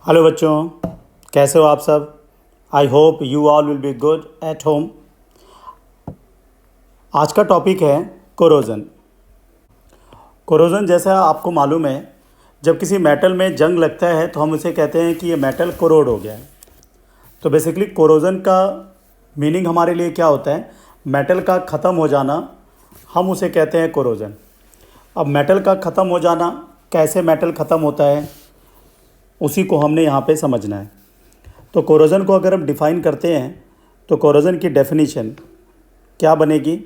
Hello बच्चों, कैसे हो आप सब। I hope you all will be good at home. आज का टॉपिक है कोरोजन। कोरोजन जैसा आपको मालूम है, जब किसी मेटल में जंग लगता है तो हम उसे कहते हैं कि ये मेटल कोरोड हो गया है। तो बेसिकली कोरोजन का मीनिंग हमारे लिए क्या होता है, मेटल का ख़त्म हो जाना, हम उसे कहते हैं कोरोजन। अब मेटल का ख़त्म हो जाना, कैसे मेटल ख़त्म होता है, उसी को हमने यहाँ पे समझना है। तो कोरोजन को अगर हम डिफ़ाइन करते हैं तो कोरोजन की डेफिनेशन क्या बनेगी।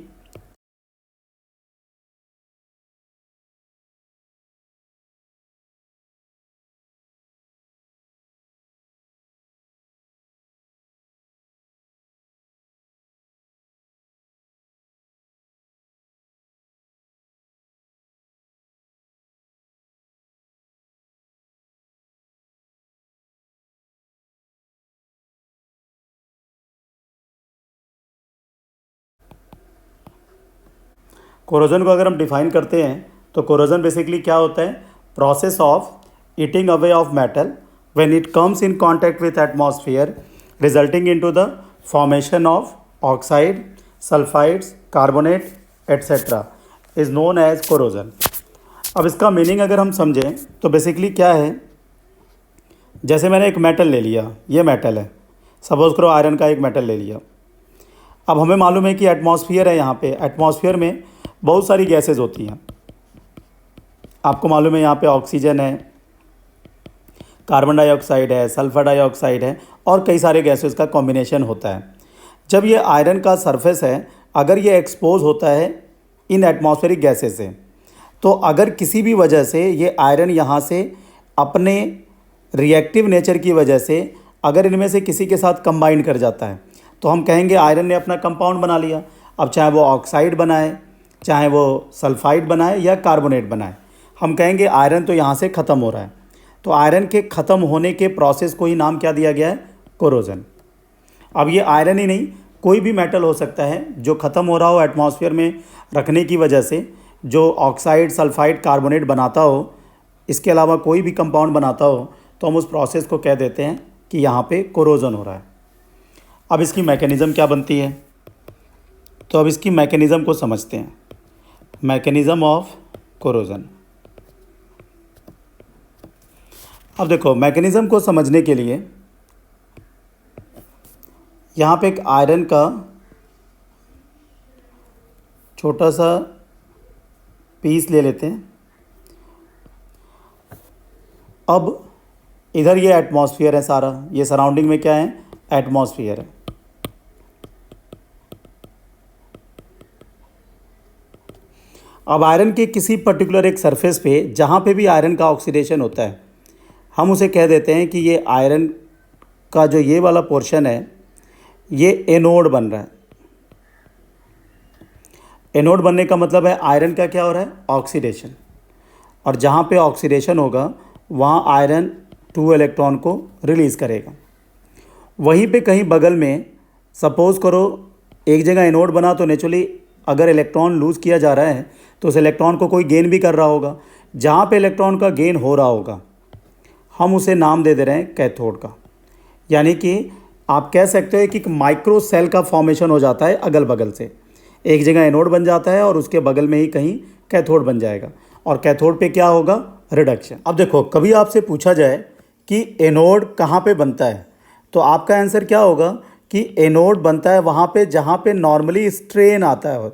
कोरोजन को अगर हम डिफ़ाइन करते हैं तो कोरोजन बेसिकली क्या होता है, process of eating away of metal when it comes in contact with atmosphere resulting into the formation of oxide, sulphides, carbonate etcetera is known as corrosion. अब इसका मीनिंग अगर हम समझें तो बेसिकली क्या है, जैसे मैंने एक मेटल ले लिया, ये मेटल है, सपोज करो आयरन का एक मेटल ले लिया। अब हमें मालूम है कि एटमॉस्फेयर है, यहाँ पे एटमॉस्फेयर में बहुत सारी गैसेज होती हैं। आपको मालूम है यहाँ पे ऑक्सीजन है, कार्बन डाइऑक्साइड है, सल्फर डाइऑक्साइड है और कई सारे गैसेज का कॉम्बिनेशन होता है। जब ये आयरन का सरफेस है, अगर ये एक्सपोज होता है इन एटमॉस्फेरिक गैसेज से, तो अगर किसी भी वजह से ये आयरन यहाँ से अपने रिएक्टिव नेचर की वजह से अगर इनमें से किसी के साथ कंबाइन कर जाता है तो हम कहेंगे आयरन ने अपना कंपाउंड बना लिया। अब चाहे वो ऑक्साइड बनाए, चाहे वो सल्फाइड बनाए या कार्बोनेट बनाए, हम कहेंगे आयरन तो यहाँ से ख़त्म हो रहा है। तो आयरन के ख़त्म होने के प्रोसेस को ही नाम क्या दिया गया है, कोरोजन। अब ये आयरन ही नहीं, कोई भी मेटल हो सकता है जो ख़त्म हो रहा हो एटमॉस्फेयर में रखने की वजह से, जो ऑक्साइड, सल्फाइड, कार्बोनेट बनाता हो, इसके अलावा कोई भी कंपाउंड बनाता हो, तो हम उस प्रोसेस को कह देते हैं कि यहाँ पे कोरोजन हो रहा है। अब इसकी मैकेनिज़्म क्या बनती है, तो अब इसकी मैकेनिज़्म को समझते हैं। Mechanism of corrosion. अब देखो, मैकेनिज़्म को समझने के लिए यहाँ पे एक आयरन का छोटा सा पीस ले लेते हैं। अब इधर ये एटमॉस्फेयर है सारा, ये सराउंडिंग में क्या है, एटमॉस्फेयर है। अब आयरन के किसी पर्टिकुलर एक सरफेस पे जहाँ पे भी आयरन का ऑक्सीडेशन होता है, हम उसे कह देते हैं कि ये आयरन का जो ये वाला पोर्शन है, ये एनोड बन रहा है। एनोड बनने का मतलब है आयरन का क्या हो रहा है, ऑक्सीडेशन। और जहाँ पे ऑक्सीडेशन होगा वहाँ आयरन 2 इलेक्ट्रॉन को रिलीज़ करेगा। वहीं पे कहीं बगल में सपोज़ करो एक जगह एनोड बना, तो नेचुरली अगर इलेक्ट्रॉन लूज़ किया जा रहा है तो उस इलेक्ट्रॉन को कोई गेन भी कर रहा होगा। जहाँ पे इलेक्ट्रॉन का गेन हो रहा होगा हम उसे नाम दे दे रहे हैं कैथोड का। यानी कि आप कह सकते हैं कि माइक्रो सेल का फॉर्मेशन हो जाता है अगल बगल से। एक जगह एनोड बन जाता है और उसके बगल में ही कहीं कैथोड बन जाएगा, और कैथोड पे क्या होगा, रिडक्शन। अब देखो, कभी आपसे पूछा जाए कि एनोड कहाँ पे बनता है, तो आपका आंसर क्या होगा कि एनोड बनता है वहाँ पे जहाँ पे नॉर्मली स्ट्रेन आता है।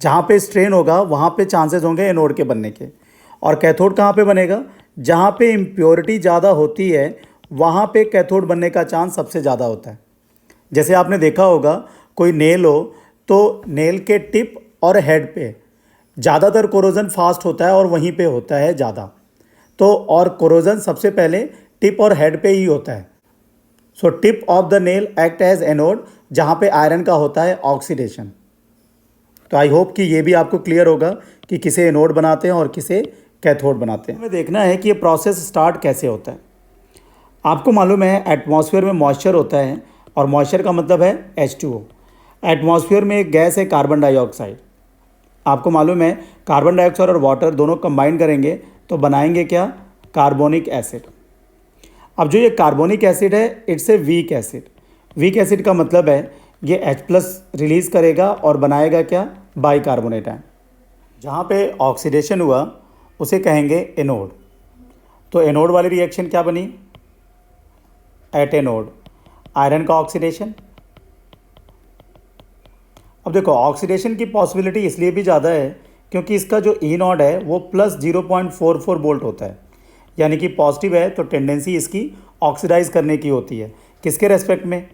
जहाँ पे स्ट्रेन होगा वहाँ पे चांसेस होंगे एनोड के बनने के। और कैथोड कहाँ पे बनेगा, जहाँ पे इम्प्योरिटी ज़्यादा होती है वहाँ पे कैथोड बनने का चांस सबसे ज़्यादा होता है। जैसे आपने देखा होगा, कोई नेल हो तो नेल के टिप और हेड पे ज़्यादातर कोरोजन फास्ट होता है और वहीं पे होता है ज़्यादा। तो और कोरोजन सबसे पहले टिप और हेड पे ही होता है। So tip of the nail act as anode, जहाँ पे आयरन का होता है ऑक्सीडेशन। तो आई होप कि ये भी आपको क्लियर होगा कि किसे एनोड बनाते हैं और किसे कैथोड बनाते हैं। हमें देखना है कि ये प्रोसेस स्टार्ट कैसे होता है। आपको मालूम है एटमॉस्फेयर में मॉइस्चर होता है, और मॉइस्चर का मतलब है H2O। एटमॉस्फेयर में एक गैस है कार्बन डाइऑक्साइड। आपको मालूम है कार्बन डाइऑक्साइड और वाटर दोनों कंबाइन करेंगे तो बनाएंगे क्या, कार्बोनिक एसिड। अब जो ये कार्बोनिक एसिड है it's a weak acid. Weak acid का मतलब है ये H+ रिलीज़ करेगा और बनाएगा क्या, बाइकार्बोनेट आयन। जहाँ पे ऑक्सीडेशन हुआ उसे कहेंगे एनोड। तो एनोड वाली रिएक्शन क्या बनी, एट एनोड आयरन का ऑक्सीडेशन। अब देखो ऑक्सीडेशन की पॉसिबिलिटी इसलिए भी ज़्यादा है क्योंकि इसका जो ई नॉट है वो +0.44 वोल्ट होता है, यानी कि पॉजिटिव है तो टेंडेंसी इसकी ऑक्सीडाइज करने की होती है। किसके रेस्पेक्ट में,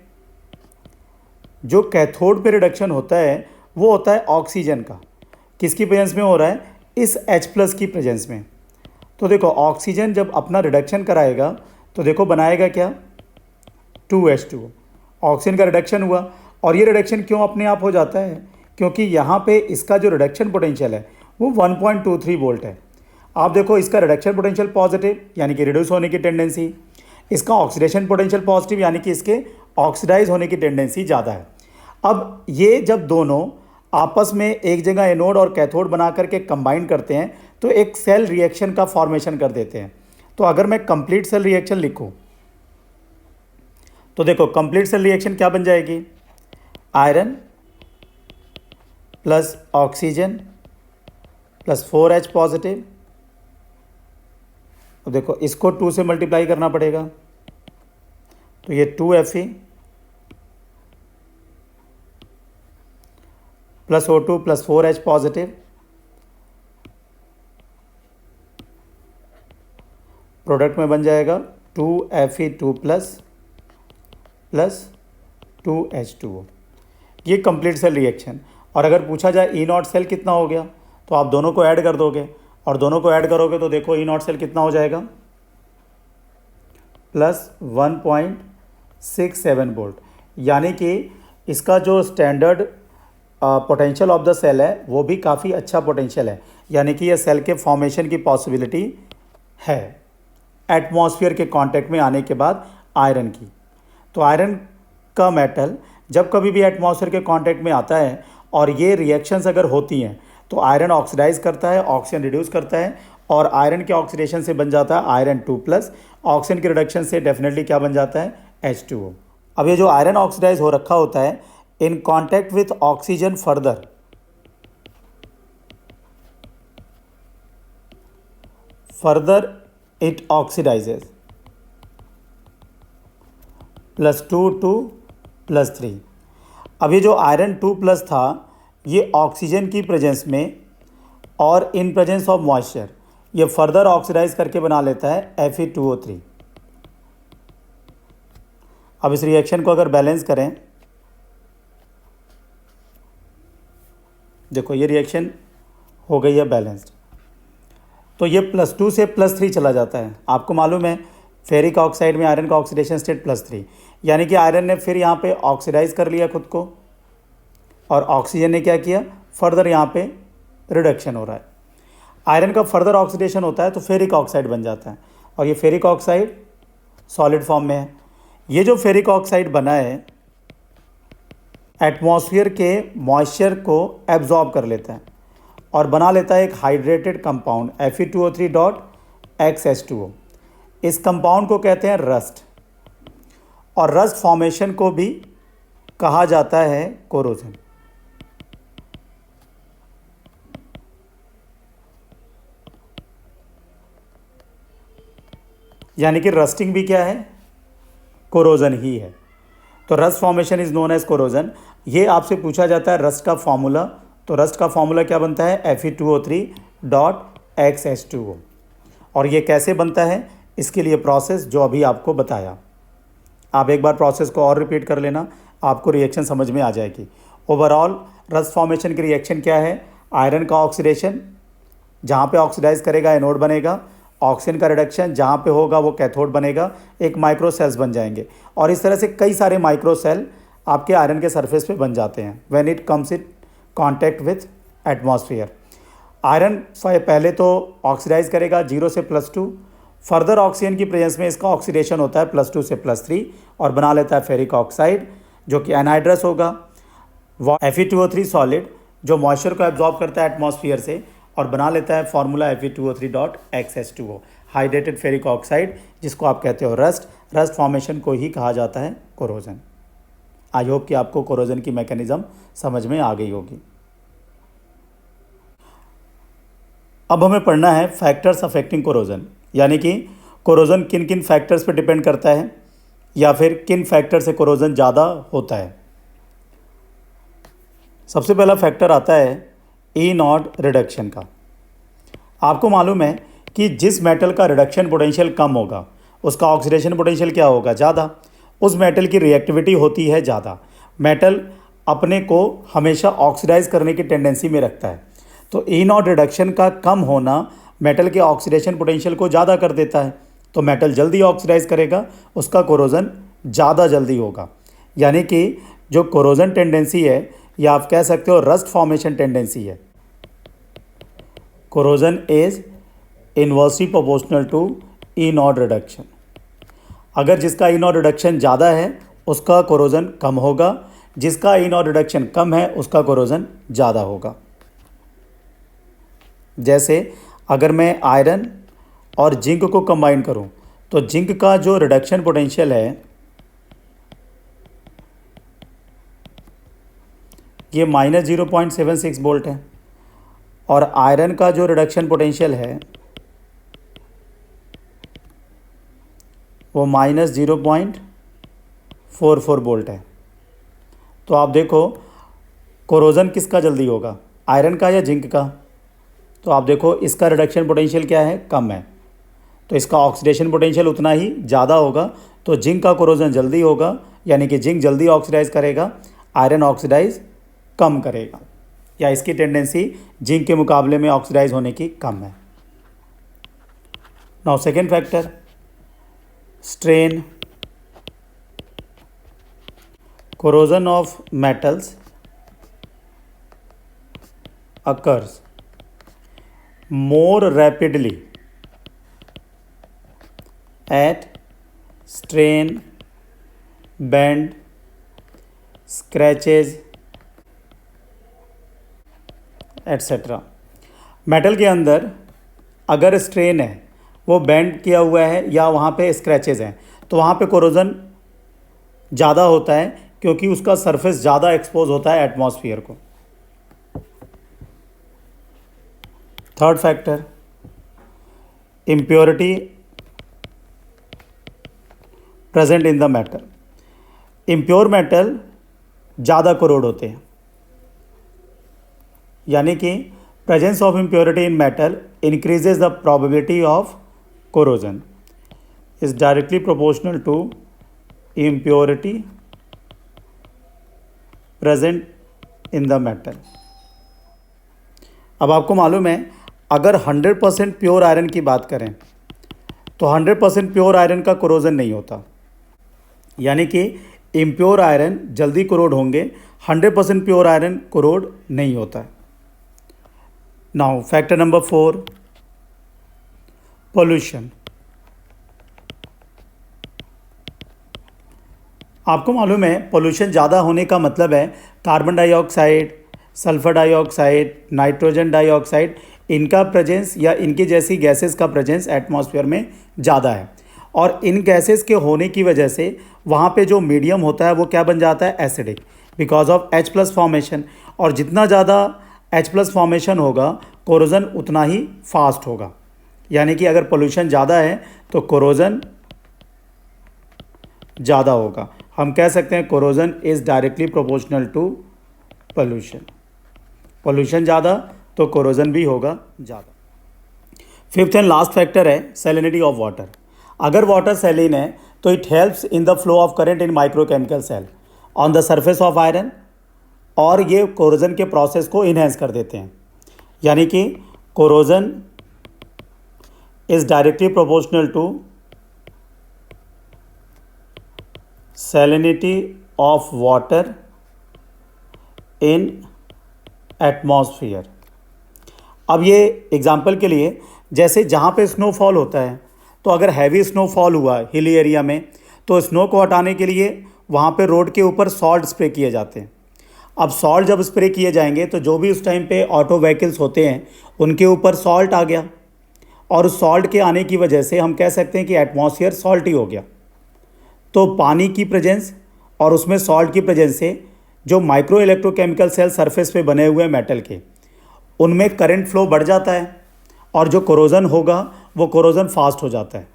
जो कैथोड पे रिडक्शन होता है वो होता है ऑक्सीजन का। किसकी प्रेजेंस में हो रहा है, इस H+ की प्रेजेंस में। तो देखो ऑक्सीजन जब अपना रिडक्शन कराएगा तो देखो बनाएगा क्या, 2H2। ऑक्सीजन का रिडक्शन हुआ, और ये रिडक्शन क्यों अपने आप हो जाता है, क्योंकि यहाँ पे इसका जो रिडक्शन पोटेंशियल है वो 1.23 वोल्ट है। आप देखो इसका रिडक्शन पोटेंशियल पॉजिटिव यानी कि रिड्यूस होने की टेंडेंसी, इसका ऑक्सीडेशन पोटेंशियल पॉजिटिव यानी कि इसके ऑक्सीडाइज होने की टेंडेंसी ज़्यादा है। अब ये जब दोनों आपस में एक जगह एनोड और कैथोड बना करके कंबाइन करते हैं तो एक सेल रिएक्शन का फॉर्मेशन कर देते हैं। तो अगर मैं कंप्लीट सेल रिएक्शन लिखूं तो देखो कंप्लीट सेल रिएक्शन क्या बन जाएगी, iron plus oxygen plus 4H positive. अब देखो इसको 2 से मल्टीप्लाई करना पड़ेगा तो ये 2Fe plus O2 plus 4H positive, product में बन जाएगा 2Fe2 प्लस 2H2O। ये कंप्लीट सेल रिएक्शन। और अगर पूछा जाए ई नॉट सेल कितना हो गया तो आप दोनों को ऐड कर दोगे, और दोनों को ऐड करोगे तो देखो ई नॉट सेल कितना हो जाएगा, +1.67 वोल्ट। यानी कि इसका जो standard potential of the cell है वो भी काफ़ी अच्छा पोटेंशियल है, यानी कि यह सेल के फॉर्मेशन की पॉसिबिलिटी है एटमॉस्फेयर के कांटेक्ट में आने के बाद आयरन की। तो आयरन का मेटल जब कभी भी एटमॉस्फेयर के कांटेक्ट में आता है और ये रिएक्शंस अगर होती हैं तो आयरन ऑक्सीडाइज करता है, ऑक्सीजन रिड्यूस करता है, और आयरन के ऑक्सीडेशन से बन जाता है आयरन 2+, ऑक्सीजन के रिडक्शन से डेफिनेटली क्या बन जाता है, H2O। अब ये जो आयरन ऑक्सीडाइज हो रखा होता है in contact with oxygen further it oxidises +2 to +3। अब ये जो आयरन 2+ था ये ऑक्सीजन की प्रेजेंस में और इन प्रेजेंस ऑफ मॉइस्चर ये फर्दर ऑक्सीडाइज करके बना लेता है Fe2O3। अब इस रिएक्शन को अगर बैलेंस करें, देखो ये रिएक्शन हो गई है बैलेंस्ड, तो ये +2 से +3 चला जाता है। आपको मालूम है फेरिक ऑक्साइड में आयरन का ऑक्सीडेशन स्टेट +3, यानी कि आयरन ने फिर यहाँ पे ऑक्सीडाइज कर लिया खुद को, और ऑक्सीजन ने क्या किया, फर्दर यहाँ पे रिडक्शन हो रहा है। आयरन का फर्दर ऑक्सीडेशन होता है तो फेरिक ऑक्साइड बन जाता है, और ये फेरिक ऑक्साइड सॉलिड फॉर्म में है। ये जो फेरिक ऑक्साइड बना है एटमॉस्फेयर के मॉइस्चर को एब्जॉर्ब कर लेता है और बना लेता है एक हाइड्रेटेड कंपाउंड Fe2O3.XH2O। इस कंपाउंड को कहते हैं रस्ट, और रस्ट फॉर्मेशन को भी कहा जाता है कोरोजन। यानी कि रस्टिंग भी क्या है, कोरोजन ही है। तो rust formation is known as corrosion. ये आपसे पूछा जाता है रस्ट का फॉर्मूला, तो रस्ट का फॉर्मूला क्या बनता है, Fe2O3.XH2O। और ये कैसे बनता है, इसके लिए प्रोसेस जो अभी आपको बताया, आप एक बार प्रोसेस को और रिपीट कर लेना, आपको रिएक्शन समझ में आ जाएगी। ओवरऑल रस्ट फॉर्मेशन की रिएक्शन क्या है, आयरन का ऑक्सीडेशन, जहाँ पे ऑक्सीडाइज करेगा एनोड बनेगा, ऑक्सीजन का रिडक्शन जहाँ पे होगा वो कैथोड बनेगा, एक माइक्रो सेल्स बन जाएंगे, और इस तरह से कई सारे माइक्रो सेल आपके आयरन के सरफेस पे बन जाते हैं when it comes in contact with atmosphere. Iron पहले तो ऑक्सीडाइज करेगा 0 से +2, फर्दर ऑक्सीजन की प्रेजेंस में इसका ऑक्सीडेशन होता है +2 से +3 और बना लेता है फेरिक ऑक्साइड जो कि एनहाइड्रस होगा। Fe2O3 सॉलिड जो मॉइस्चर को एब्जॉर्ब करता है एटमॉस्फेयर से और बना लेता है formula Fe2O3.XH2O। Hydrated ferric oxide, जिसको आप कहते हो रस्ट, रस्ट फॉर्मेशन को ही कहा जाता है कोरोजन। आई होप कि आपको कोरोजन की मैकेनिज्म समझ में आ गई होगी। अब हमें पढ़ना है फैक्टर्स अफेक्टिंग कोरोजन, यानी कि कोरोजन किन किन फैक्टर्स पर डिपेंड करता है या फिर किन फैक्टर से कोरोजन ज़्यादा होता है। सबसे पहला फैक्टर आता है ई नॉट रिडक्शन का। आपको मालूम है कि जिस मेटल का रिडक्शन पोटेंशियल कम होगा उसका ऑक्सीडेशन पोटेंशियल क्या होगा, ज़्यादा। उस मेटल की रिएक्टिविटी होती है ज़्यादा। मेटल अपने को हमेशा ऑक्सीडाइज करने की टेंडेंसी में रखता है, तो ई नॉट रिडक्शन का कम होना मेटल के ऑक्सीडेशन पोटेंशियल को ज़्यादा कर देता है, तो मेटल जल्दी ऑक्सीडाइज करेगा, उसका कोरोजन ज़्यादा जल्दी होगा। यानी कि जो कोरोजन टेंडेंसी है या आप कह सकते हो रस्ट फॉर्मेशन टेंडेंसी है, corrosion is inversely proportional to E naught reduction. अगर जिसका ई नॉट रिडक्शन ज़्यादा है उसका कोरोजन कम होगा, जिसका ई नॉट रिडक्शन कम है उसका कोरोजन ज़्यादा होगा। जैसे अगर मैं आयरन और जिंक को कंबाइन करूं तो जिंक का जो रिडक्शन पोटेंशियल है ये -0.76 वोल्ट है, और आयरन का जो रिडक्शन पोटेंशियल है वो -0.44 वोल्ट है। तो आप देखो कोरोजन किसका जल्दी होगा, आयरन का या जिंक का। तो आप देखो इसका रिडक्शन पोटेंशियल क्या है, कम है, तो इसका ऑक्सीडेशन पोटेंशियल उतना ही ज़्यादा होगा, तो जिंक का कोरोजन जल्दी होगा, यानी कि जिंक जल्दी ऑक्सीडाइज करेगा, आयरन ऑक्सीडाइज कम करेगा, या इसकी टेंडेंसी जिंक के मुकाबले में ऑक्सीडाइज होने की कम है। Now second factor, strain. Corrosion of metals occurs more rapidly at strain, bend, scratches, etc. Metal के अंदर अगर स्ट्रेन है, वो बेंड किया हुआ है या वहाँ पे स्क्रैचेज हैं, तो वहाँ पे कोरोजन ज़्यादा होता है क्योंकि उसका सरफेस ज़्यादा एक्सपोज होता है एटमॉस्फेयर को। Third factor, impurity present in the metal. Impure metal ज़्यादा कोरोड होते हैं, यानी कि presence of impurity in metal increases the probability of corrosion, is directly proportional to impurity present in the metal. अब आपको मालूम है अगर 100% प्योर आयरन की बात करें तो 100% प्योर आयरन का कोरोजन नहीं होता, यानी कि इम्प्योर आयरन जल्दी कोरोड होंगे, 100% प्योर आयरन कोरोड नहीं होता है। Now factor number 4, pollution. आपको मालूम है पोल्यूशन ज़्यादा होने का मतलब है carbon dioxide, sulphur dioxide, nitrogen dioxide, इनका प्रेजेंस या इनकी जैसी गैसेस का प्रेजेंस एटमॉस्फेयर में ज़्यादा है, और इन गैसेस के होने की वजह से वहाँ पे जो मीडियम होता है वो क्या बन जाता है, acidic, because of H+ formation. और जितना ज़्यादा H+ फॉर्मेशन होगा कोरोजन उतना ही फास्ट होगा, यानी कि अगर पोल्यूशन ज़्यादा है तो कोरोजन ज़्यादा होगा। हम कह सकते हैं corrosion is directly proportional to pollution. Pollution ज़्यादा तो कोरोजन भी होगा ज़्यादा। फिफ्थ एंड लास्ट फैक्टर है सैलिनिटी ऑफ वाटर। अगर वाटर सैलिन है तो it helps in the flow of current in microchemical cell on the surface of iron, और ये कोरोजन के प्रोसेस को इन्हेंस कर देते हैं, यानी कि corrosion is directly proportional to salinity of water in atmosphere. अब ये एग्जांपल के लिए, जैसे जहाँ पे स्नोफॉल होता है, तो अगर हैवी स्नोफॉल हुआ हिली एरिया में तो स्नो को हटाने के लिए वहाँ पे रोड के ऊपर सॉल्ट स्प्रे किए जाते हैं। अब सॉल्ट जब स्प्रे किए जाएंगे तो जो भी उस टाइम पे ऑटो व्हीकल्स होते हैं उनके ऊपर सॉल्ट आ गया, और उस सॉल्ट के आने की वजह से हम कह सकते हैं कि एटमॉस्फेयर सॉल्टी हो गया। तो पानी की प्रेजेंस और उसमें सॉल्ट की प्रेजेंस से जो माइक्रो इलेक्ट्रोकेमिकल सेल सरफेस पे बने हुए हैं मेटल के, उनमें करंट फ्लो बढ़ जाता है और जो कोरोजन होगा वो कोरोजन फास्ट हो जाता है।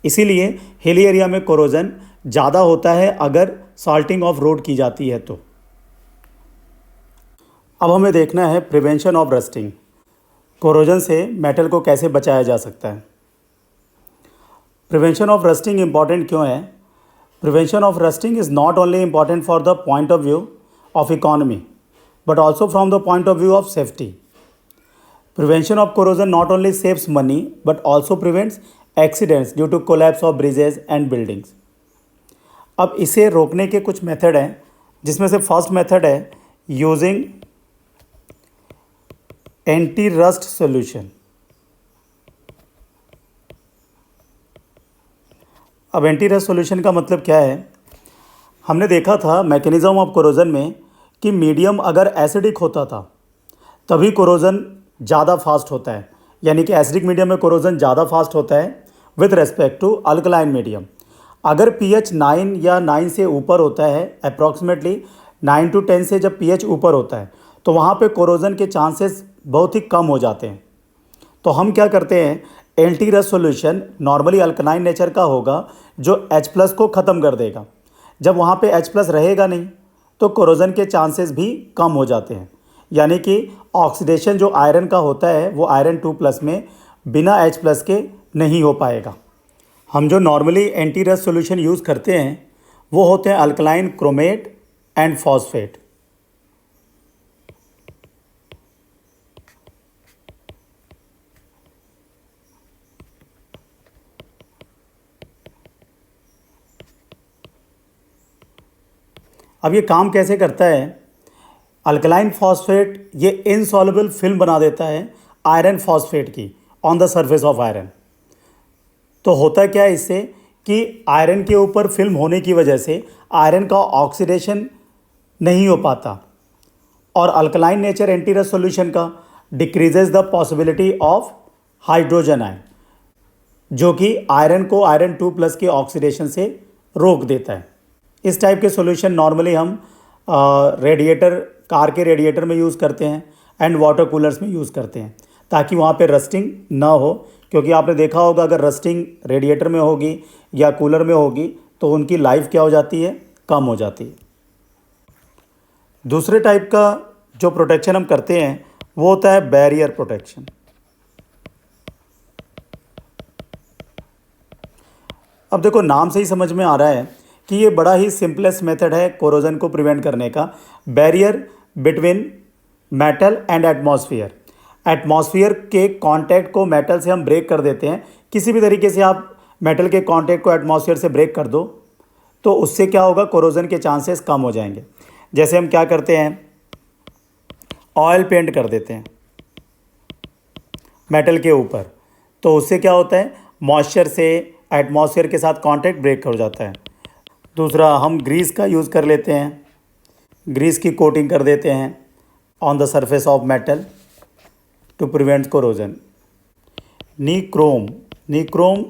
इसीलिए हिली एरिया में कोरोजन ज़्यादा होता है अगर सॉल्टिंग ऑफ रोड की जाती है तो। अब हमें देखना है प्रिवेंशन ऑफ रस्टिंग। कोरोजन से मेटल को कैसे बचाया जा सकता है। प्रिवेंशन ऑफ रस्टिंग इम्पॉर्टेंट क्यों है? Prevention of rusting is not only important for the point of view of economy but also from the point of view of safety. Prevention of corrosion not only saves money but also prevents accidents due to collapse of bridges and buildings. अब इसे रोकने के कुछ method हैं, जिसमें से first method है using anti rust solution. अब एंटी रस्ट सॉल्यूशन का मतलब क्या है? हमने देखा था मैकेनिज्म ऑफ कोरोजन में कि मीडियम अगर एसिडिक होता था तभी कोरोजन ज़्यादा फास्ट होता है, यानी कि एसिडिक मीडियम में कोरोजन ज़्यादा फास्ट होता है with respect to alkaline medium. अगर pH 9 या 9 से ऊपर होता है, अप्रॉक्सीमेटली 9 to 10 से जब pH ऊपर होता है तो वहाँ पे कोरोजन के चांसेस बहुत ही कम हो जाते हैं। तो हम क्या करते हैं, anti rust solution normally alkaline nature का होगा जो H+ को ख़त्म कर देगा। जब वहाँ पे H+ रहेगा नहीं तो कोरोजन के चांसेस भी कम हो जाते हैं, यानी कि ऑक्सीडेशन जो आयरन का होता है वो आयरन 2+ में बिना H+ के नहीं हो पाएगा। हम जो normally anti rust solution use करते हैं वो होते हैं अल्कलाइन क्रोमेट एंड फॉस्फेट। अब ये काम कैसे करता है? अल्कलाइन फॉस्फेट ये इनसॉल्युबल फिल्म बना देता है आयरन फॉस्फेट की on the surface of iron. तो होता क्या है इससे कि आयरन के ऊपर फिल्म होने की वजह से आयरन का ऑक्सीडेशन नहीं हो पाता, और alkaline nature anti rust solution का decreases the possibility of hydrogen ion, जो कि आयरन को आयरन 2+ के ऑक्सीडेशन से रोक देता है। इस टाइप के सॉल्यूशन नॉर्मली हम रेडिएटर, कार के रेडिएटर में यूज़ करते हैं एंड वाटर कूलर्स में यूज़ करते हैं ताकि वहाँ पे रस्टिंग ना हो, क्योंकि आपने देखा होगा अगर रस्टिंग रेडिएटर में होगी या कूलर में होगी तो उनकी लाइफ क्या हो जाती है, कम हो जाती है। दूसरे टाइप का जो प्रोटेक्शन हम करते हैं वो होता है बैरियर प्रोटेक्शन। अब देखो नाम से ही समझ में आ रहा है कि ये बड़ा ही सिंपलेस्ट मेथड है कोरोजन को प्रिवेंट करने का, barrier between metal and atmosphere. Atmosphere के कांटेक्ट को मेटल से हम ब्रेक कर देते हैं। किसी भी तरीके से आप मेटल के कांटेक्ट को एटमॉस्फेयर से ब्रेक कर दो तो उससे क्या होगा, कोरोजन के चांसेस कम हो जाएंगे। जैसे हम क्या करते हैं, ऑयल पेंट कर देते हैं मेटल के ऊपर, तो उससे क्या होता है, मॉइस्चर से एटमॉस्फेयर के साथ कांटेक्ट ब्रेक हो जाता है। दूसरा, हम ग्रीस का यूज़ कर लेते हैं, ग्रीस की कोटिंग कर देते हैं on the surface of metal to prevent corrosion. Nichrome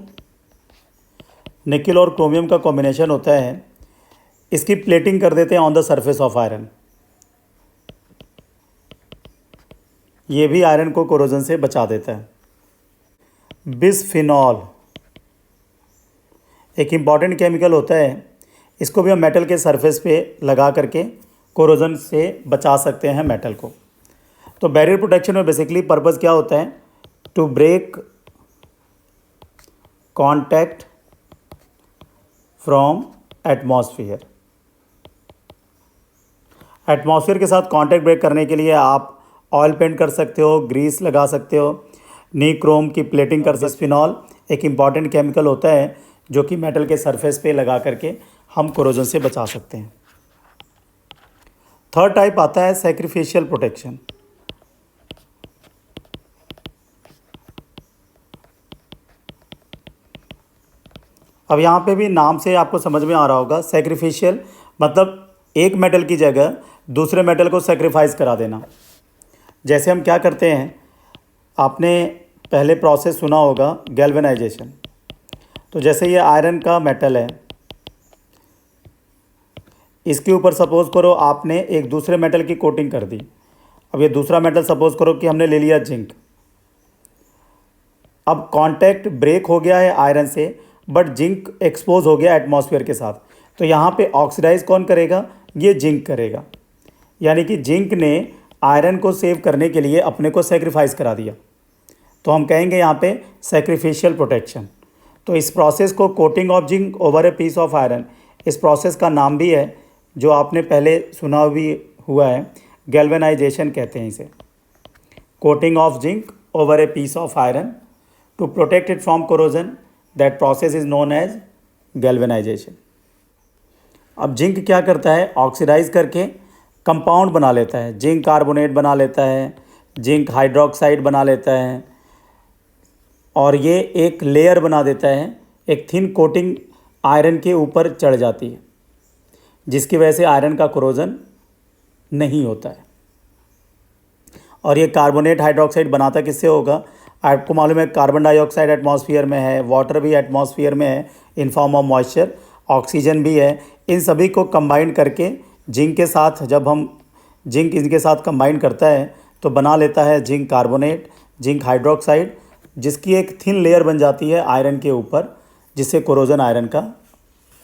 nickel और क्रोमियम का कॉम्बिनेशन होता है, इसकी प्लेटिंग कर देते हैं on the surface of iron. ये भी आयरन को कोरोजन से बचा देता है। बिस्फिनॉल एक इम्पॉर्टेंट केमिकल होता है, इसको भी हम मेटल के सरफेस पे लगा करके कोरोजन से बचा सकते हैं मेटल को। तो बैरियर प्रोटेक्शन में बेसिकली पर्पस क्या होता है, to break contact from atmosphere. Atmosphere के साथ कांटेक्ट ब्रेक करने के लिए आप ऑयल पेंट कर सकते हो, ग्रीस लगा सकते हो, निक्रोम की प्लेटिंग कर सकते हो। बिस्फिनॉल एक इम्पॉर्टेंट केमिकल होता है जो कि मेटल के सरफेस पे लगा करके हम कोरोजन से बचा सकते हैं। थर्ड टाइप आता है सैक्रिफिशियल प्रोटेक्शन। अब यहाँ पे भी नाम से आपको समझ में आ रहा होगा, सैक्रिफिशियल मतलब एक मेटल की जगह दूसरे मेटल को सैक्रिफाइस करा देना। जैसे हम क्या करते हैं, आपने पहले प्रोसेस सुना होगा गैल्वेनाइजेशन। तो जैसे ये आयरन का मेटल है, इसके ऊपर सपोज़ करो आपने एक दूसरे मेटल की कोटिंग कर दी। अब ये दूसरा मेटल सपोज़ करो कि हमने ले लिया जिंक। अब कांटेक्ट ब्रेक हो गया है आयरन से, बट जिंक एक्सपोज हो गया एटमॉस्फेयर के साथ। तो यहाँ पे ऑक्सीडाइज कौन करेगा? ये जिंक करेगा। यानी कि जिंक ने आयरन को सेव करने के लिए अपने को सेक्रीफाइस करा दिया। तो हम कहेंगे यहाँ पे सैक्रिफिशियल प्रोटेक्शन। तो इस प्रोसेस को coating of zinc over a piece of iron, इस प्रोसेस का नाम भी है जो आपने पहले सुना भी हुआ है, गैल्वेनाइजेशन कहते हैं इसे। Coating of zinc over a piece of iron to protect it from corrosion, that process is known as galvanisation. अब जिंक क्या करता है? ऑक्सीडाइज करके कंपाउंड बना लेता है। जिंक कार्बोनेट बना लेता है, जिंक हाइड्रोक्साइड बना लेता है, और ये एक लेयर बना देता है, एक थिन कोटिंग आयरन के ऊपर चढ़ जाती है, जिसकी वजह से आयरन का कोरोजन नहीं होता है। और ये कार्बोनेट हाइड्रोक्साइड बनाता किससे होगा? आपको मालूम है कार्बन डाइऑक्साइड एटमॉस्फेयर में है, वाटर भी एटमॉस्फेयर में है in form of moisture, oxygen भी है। इन सभी को कंबाइन करके जिंक के साथ, जब हम जिंक इनके साथ कंबाइन करता है तो बना लेता है जिंक कार्बोनेट, जिंक हाइड्रोक्साइड, जिसकी एक थिन लेयर बन जाती है आयरन के ऊपर, जिससे कोरोजन आयरन का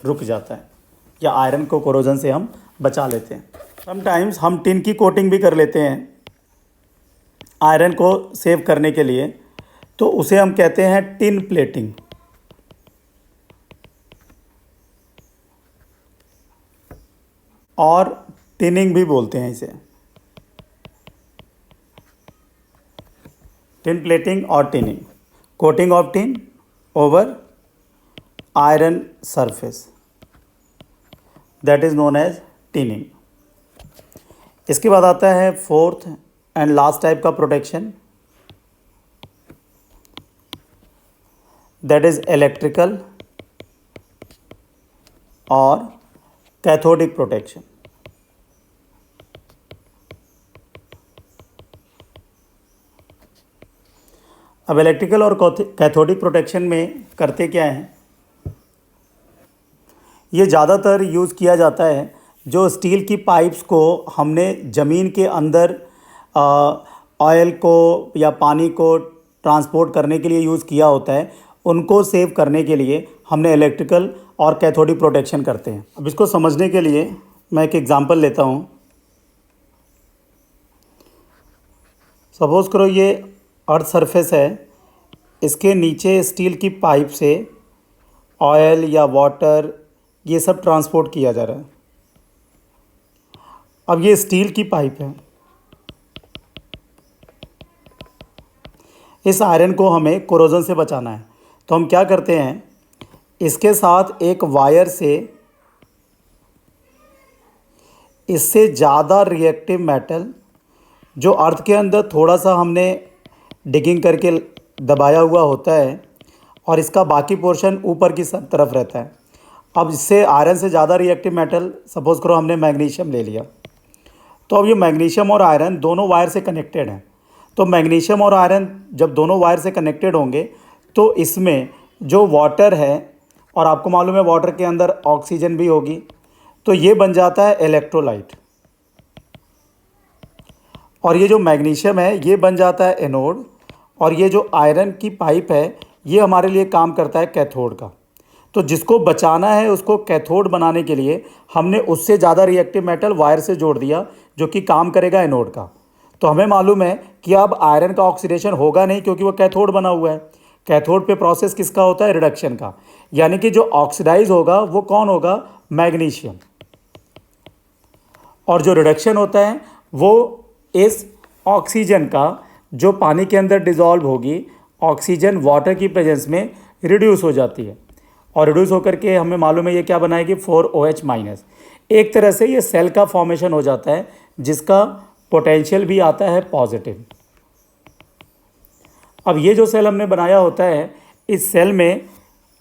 रुक जाता है, या आयरन को कोरोजन से हम बचा लेते हैं। समटाइम्स हम टिन की कोटिंग भी कर लेते हैं आयरन को सेव करने के लिए, तो उसे हम कहते हैं टिन प्लेटिंग। और टिनिंग भी बोलते हैं इसे, टिन प्लेटिंग और tinning. Coating of tin over iron surface, that is known as tinning. इसके बाद आता है फोर्थ एंड लास्ट टाइप का प्रोटेक्शन, दैट इज इलेक्ट्रिकल और कैथोडिक प्रोटेक्शन। अब इलेक्ट्रिकल और कैथोडिक प्रोटेक्शन में करते क्या हैं? ये ज़्यादातर यूज़ किया जाता है जो स्टील की पाइप्स को हमने ज़मीन के अंदर ऑयल को या पानी को ट्रांसपोर्ट करने के लिए यूज़ किया होता है, उनको सेव करने के लिए हमने इलेक्ट्रिकल और कैथोडिक प्रोटेक्शन करते हैं। अब इसको समझने के लिए मैं एक एग्जांपल लेता हूँ। सपोज़ करो ये अर्थ सरफेस है, इसके नीचे स्टील की पाइप से ऑयल या वाटर ये सब ट्रांसपोर्ट किया जा रहा है। अब ये स्टील की पाइप है, इस आयरन को हमें कोरोजन से बचाना है। तो हम क्या करते हैं, इसके साथ एक वायर से इससे ज़्यादा रिएक्टिव मेटल, जो अर्थ के अंदर थोड़ा सा हमने डिगिंग करके दबाया हुआ होता है और इसका बाकी पोर्शन ऊपर की सब तरफ रहता है। अब इससे आयरन से ज़्यादा रिएक्टिव मेटल, सपोज़ करो हमने मैग्नीशियम ले लिया, तो अब ये मैग्नीशियम और आयरन दोनों वायर से कनेक्टेड हैं। तो मैग्नीशियम और आयरन जब दोनों वायर से कनेक्टेड होंगे तो इसमें जो वाटर है, और आपको मालूम है वाटर के अंदर ऑक्सीजन भी होगी, तो ये बन जाता है इलेक्ट्रोलाइट। और ये जो मैग्नीशियम है ये बन जाता है एनोड, और ये जो आयरन की पाइप है ये हमारे लिए काम करता है कैथोड का। तो जिसको बचाना है उसको कैथोड बनाने के लिए हमने उससे ज़्यादा रिएक्टिव मेटल वायर से जोड़ दिया, जो कि काम करेगा एनोड का। तो हमें मालूम है कि अब आयरन का ऑक्सीडेशन होगा नहीं, क्योंकि वो कैथोड बना हुआ है। कैथोड पे प्रोसेस किसका होता है? रिडक्शन का। यानी कि जो ऑक्सीडाइज होगा वो कौन होगा? मैग्नीशियम। और जो रिडक्शन होता है वो इस ऑक्सीजन का, जो पानी के अंदर डिज़ोल्व होगी, ऑक्सीजन वाटर की प्रेजेंस में रिड्यूस हो जाती है, और रिड्यूस होकर के हमें मालूम है ये क्या बनाएगी? 4OH-। एक तरह से ये सेल का फॉर्मेशन हो जाता है, जिसका पोटेंशियल भी आता है पॉजिटिव। अब ये जो सेल हमने बनाया होता है, इस सेल में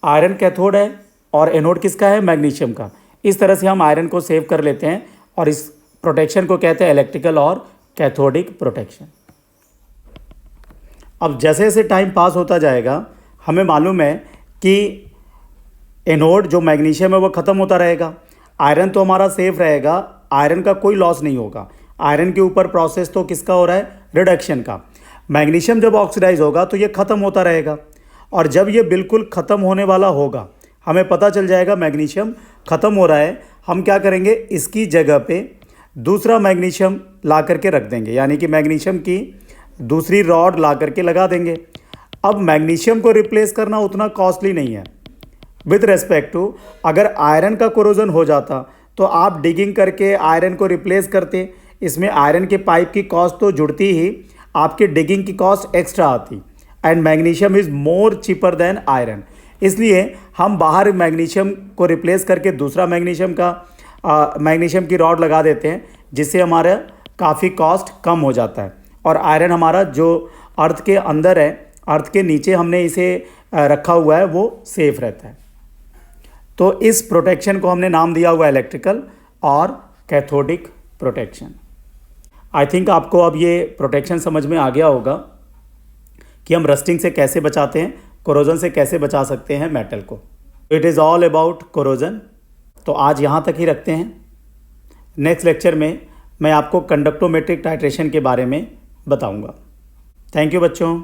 आयरन कैथोड है और एनोड किसका है? मैग्नीशियम का। इस तरह से हम आयरन को सेव कर लेते हैं, और इस प्रोटेक्शन को कहते हैं इलेक्ट्रिकल और कैथोडिक प्रोटेक्शन। अब जैसे जैसे टाइम पास होता जाएगा हमें मालूम है कि एनोड जो मैग्नीशियम है वो ख़त्म होता रहेगा, आयरन तो हमारा सेफ रहेगा, आयरन का कोई लॉस नहीं होगा। आयरन के ऊपर प्रोसेस तो किसका हो रहा है, रिडक्शन का। मैग्नीशियम जब ऑक्सीडाइज होगा तो ये ख़त्म होता रहेगा, और जब ये बिल्कुल ख़त्म होने वाला होगा, हमें पता चल जाएगा मैग्नीशियम ख़त्म हो रहा है, हम क्या करेंगे, इसकी जगह पे दूसरा मैग्नीशियम ला करके रख देंगे, यानी कि मैग्नीशियम की दूसरी रॉड ला करके लगा देंगे। अब मैग्नीशियम को रिप्लेस करना उतना कॉस्टली नहीं है विथ रेस्पेक्ट टू, अगर आयरन का कोरोजन हो जाता तो आप डिगिंग करके आयरन को रिप्लेस करते, इसमें आयरन के पाइप की कॉस्ट तो जुड़ती ही, आपकी डिगिंग की कॉस्ट एक्स्ट्रा आती, and magnesium is more cheaper than iron. इसलिए हम बाहर मैग्नीशियम को रिप्लेस करके दूसरा मैग्नीशियम की रॉड लगा देते हैं, जिससे हमारा काफ़ी कॉस्ट कम हो जाता है, और आयरन हमारा जो अर्थ के अंदर है, अर्थ के नीचे हमने इसे रखा हुआ है, वो सेफ रहता है। तो इस प्रोटेक्शन को हमने नाम दिया हुआ है इलेक्ट्रिकल और कैथोडिक प्रोटेक्शन। आई थिंक आपको अब ये प्रोटेक्शन समझ में आ गया होगा कि हम रस्टिंग से कैसे बचाते हैं, कोरोजन से कैसे बचा सकते हैं मेटल को। It is all about corrosion. तो आज यहाँ तक ही रखते हैं। नेक्स्ट लेक्चर में मैं आपको कंडक्टोमेट्रिक टाइट्रेशन के बारे में बताऊँगा। थैंक यू बच्चों।